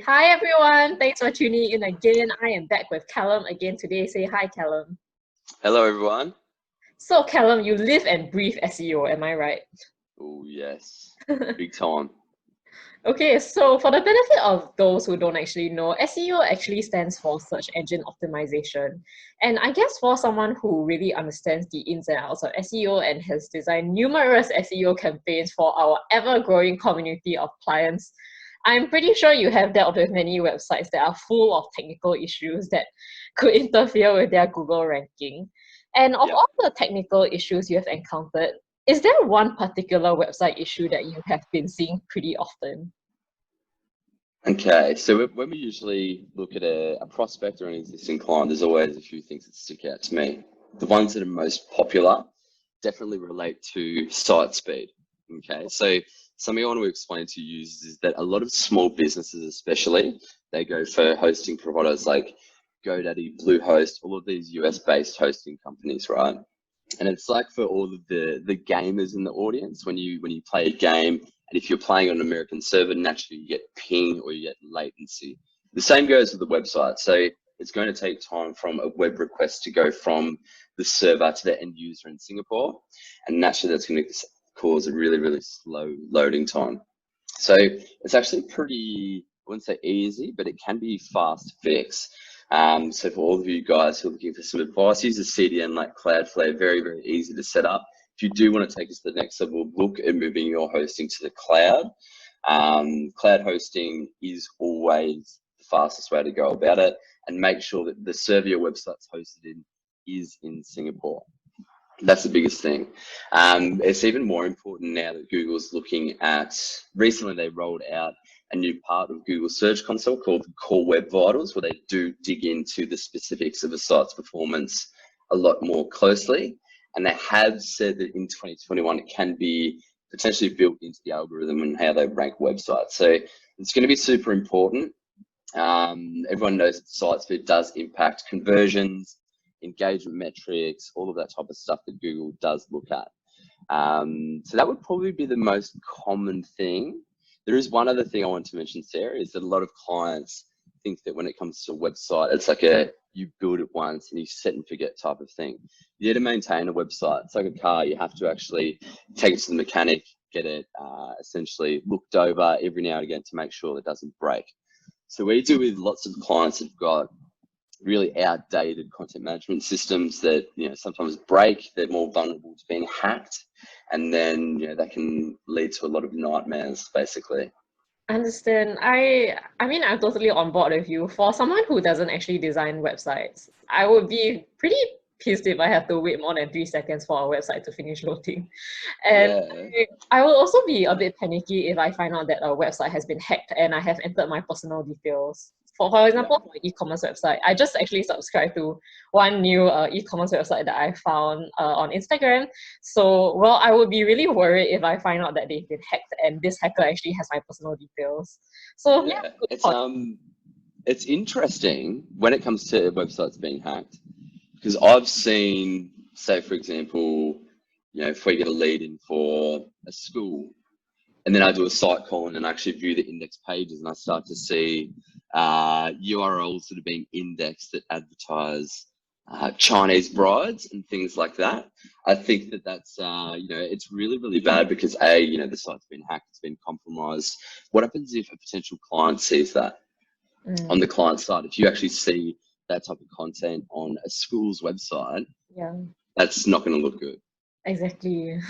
Hi everyone, thanks for tuning in again. I am back with Callum again today. Say hi, Callum. Hello, everyone. So Callum, you live and breathe SEO, am I right? Oh, yes. Big time. Okay, so for the benefit of those who don't actually know, SEO actually stands for search engine optimization. And I guess for someone who really understands the ins and outs of SEO and has designed numerous SEO campaigns for our ever-growing community of clients, I'm pretty sure you have dealt with many websites that are full of technical issues that could interfere with their Google ranking. And of Yep. all the technical issues you have encountered, is there one particular website issue that you have been seeing pretty often? Okay, so when we usually look at a prospect or an existing client, there's always a few things that stick out to me. The ones that are most popular definitely relate to site speed. Okay, so something I want to explain to users is that a lot of small businesses, especially, they go for hosting providers like GoDaddy, Bluehost, all of these US-based hosting companies, right? And it's like for all of the gamers in the audience, when you play a game, and if you're playing on an American server, naturally you get ping or you get latency. The same goes with the website. So it's going to take time from a web request to go from the server to the end user in Singapore, and naturally that's going to cause a really, really slow loading time. So it's actually pretty, I wouldn't say easy, but it can be fast to fix. So for all of you guys who are looking for some advice, use a CDN like Cloudflare, very, very easy to set up. If you do want to take us to the next level, look at moving your hosting to the cloud. Cloud hosting is always the fastest way to go about it, and make sure that the server your website's hosted in is in Singapore. That's the biggest thing. It's even more important now that Google's looking at, recently they rolled out a new part of Google Search Console called Core Web Vitals, where they do dig into the specifics of a site's performance a lot more closely. And they have said that in 2021, it can be potentially built into the algorithm and how they rank websites. So it's going to be super important. Everyone knows that site speed does impact conversions, engagement metrics, all of that type of stuff that Google does look at. So that would probably be the most common thing. There is one other thing I want to mention, Sarah, is that a lot of clients think that when it comes to a website, it's like you build it once and you set and forget type of thing. You need to maintain a website. It's like a car. You have to actually take it to the mechanic, get it essentially looked over every now and again to make sure it doesn't break. So we do with lots of clients that have got really outdated content management systems that sometimes break. They're more vulnerable to being hacked, and then that can lead to a lot of nightmares, basically. I understand. I mean, I'm totally on board with you. For someone who doesn't actually design websites, I would be pretty pissed if I have to wait more than 3 seconds for a website to finish loading. And Yeah. I will also be a bit panicky if I find out that a website has been hacked and I have entered my personal details. For example, for an e-commerce website, I just actually subscribed to one new e-commerce website that I found on Instagram. So, well, I would be really worried if I find out that they've been hacked and this hacker actually has my personal details. So, yeah, good point. It's interesting when it comes to websites being hacked, because I've seen, say for example, if we get a lead in for a school, and then I do a site calling and actually view the index pages, and I start to see URLs that are being indexed that advertise Chinese brides and things like that. I think that that's it's really, really bad because the site's been hacked, it's been compromised. What happens if a potential client sees that on the client side? If you actually see that type of content on a school's website, that's not going to look good. Exactly.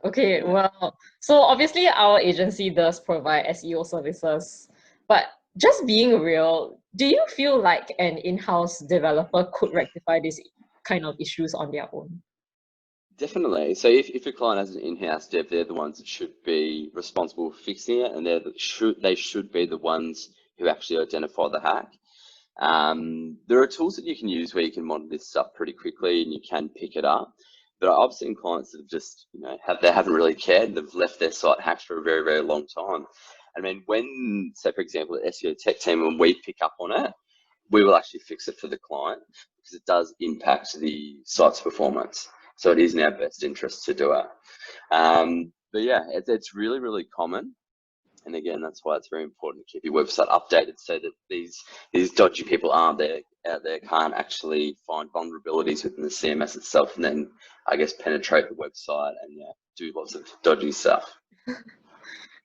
Okay, well, so obviously our agency does provide SEO services, but just being real, do you feel like an in-house developer could rectify these kind of issues on their own? Definitely. So if a client has an in-house dev, they're the ones that should be responsible for fixing it, and they should be the ones who actually identify the hack. There are tools that you can use where you can monitor this stuff pretty quickly and you can pick it up. But I've seen clients that have just, they haven't really cared. They've left their site hacked for a very, very long time. I mean, when, say, for example, the SEO tech team, when we pick up on it, we will actually fix it for the client because it does impact the site's performance. So it is in our best interest to do it. But yeah, it's really, really common. And again, that's why it's very important to keep your website updated so that these dodgy people out there can't actually find vulnerabilities within the CMS itself and then, I guess, penetrate the website and do lots of dodgy stuff.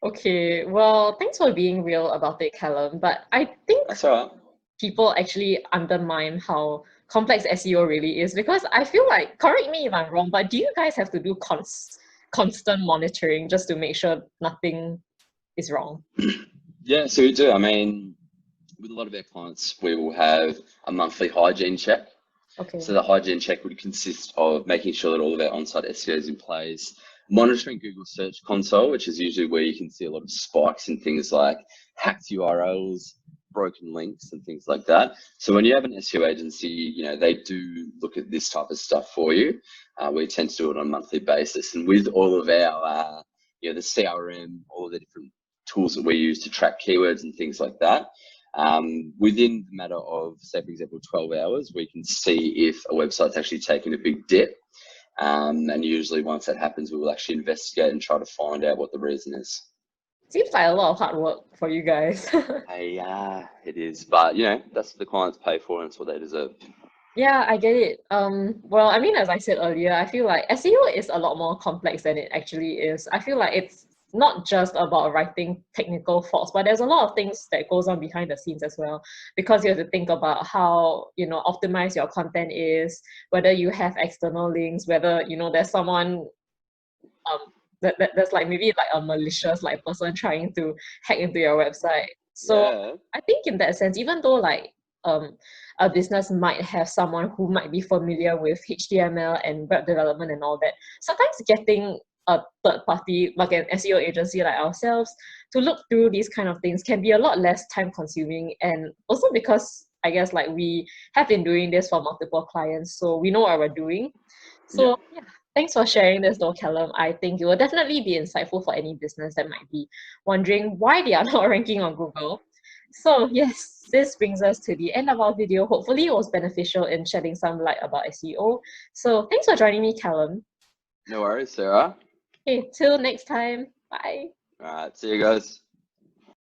Okay, well, thanks for being real about it, Callum. But I think That's all right. people actually undermine how complex SEO really is, because I feel like, correct me if I'm wrong, but do you guys have to do constant monitoring just to make sure nothing is wrong? Yeah, so we do. I mean, with a lot of our clients, we will have a monthly hygiene check. Okay. So the hygiene check would consist of making sure that all of our on-site SEO is in place, monitoring Google Search Console, which is usually where you can see a lot of spikes in things like hacked URLs, broken links, and things like that. So when you have an SEO agency, they do look at this type of stuff for you. We tend to do it on a monthly basis, and with all of our, the CRM, all of the different tools that we use to track keywords and things like that. Within the matter of, say, for example, 12 hours, we can see if a website's actually taking a big dip. And usually once that happens, we will actually investigate and try to find out what the reason is. Seems like a lot of hard work for you guys. It is, but that's what the clients pay for and it's what they deserve. Yeah, I get it. Well, I mean, as I said earlier, I feel like SEO is a lot more complex than it actually is. I feel like it's not just about writing technical faults, but there's a lot of things that goes on behind the scenes as well, because you have to think about how, optimized your content is, whether you have external links, whether, there's someone that's like maybe like a malicious like person trying to hack into your website. So I think in that sense, even though like a business might have someone who might be familiar with HTML and web development and all that, sometimes getting a third party like an SEO agency like ourselves to look through these kind of things can be a lot less time consuming, and also because I guess like we have been doing this for multiple clients, so we know what we're doing. So yeah, thanks for sharing this though, Callum. I think it will definitely be insightful for any business that might be wondering why they are not ranking on Google. So yes, this brings us to the end of our video. Hopefully it was beneficial in shedding some light about SEO. So thanks for joining me, Callum. No worries, Sarah. Okay, till next time. Bye. All right, see you guys.